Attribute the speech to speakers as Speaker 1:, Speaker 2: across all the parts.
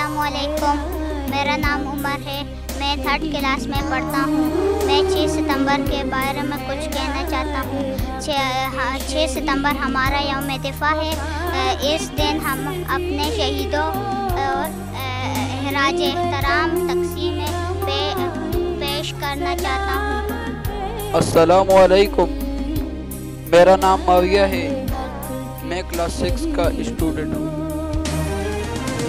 Speaker 1: अस्सलामुअलैकुम, मेरा नाम उमर है। मैं 3rd क्लास में पढ़ता हूँ। मैं 6 सितंबर के बारे में कुछ कहना चाहता हूँ। 6 सितंबर हमारा यौम दिफा है। इस दिन हम अपने शहीदों और खराज एहतराम तक़सीम पेश करना चाहता हूँ।
Speaker 2: अस्सलामुअलैकुम, मेरा नाम माविया है। मैं क्लास 6 का स्टूडेंट हूँ।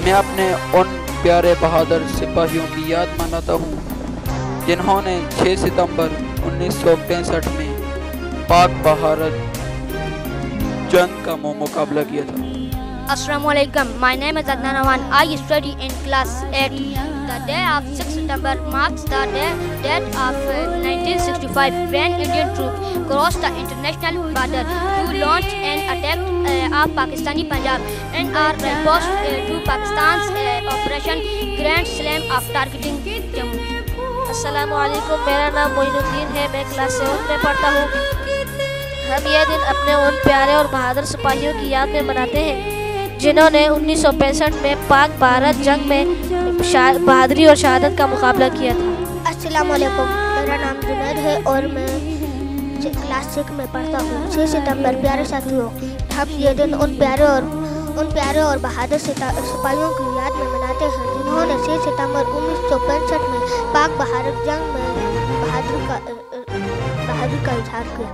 Speaker 2: मैं अपने उन प्यारे बहादुर सिपाहियों की याद मनाता हूँ जिन्होंने 6 सितंबर 1965 में पाक भारत जंग का मुकाबला किया था।
Speaker 3: Assalamualaikum. My name is Adnan Rahman. I study in class 8. The day of 6 September marks the date of 1965 when Indian troops crossed the international border to launch an attack of Pakistani Punjab and our response to Pakistan's Operation Grand Slam of targeting Jammu.
Speaker 4: अस्सलामुअलैकुम, मेरा नाम मोइनुद्दीन है। मैं class 7 में पढ़ता हूँ। हम ये दिन अपने उन प्यारे और बहादुर सिपाहियों की याद में मनाते हैं जिन्होंने 1965 में पाक भारत जंग में बहादुरी और शहादत का मुकाबला किया था।
Speaker 5: अस्सलामुअलैकुम, मेरा नाम जुनैद है और मैं क्लास 6 में पढ़ता हूँ। 6 सितंबर प्यारे साथियों, हम ये दिन उन प्यारे और बहादुर सिपाहियों की याद में मनाते हैं जिन्होंने 6 सितंबर 1965 में पाक भारत जंग में बहादुरी का इजहार किया।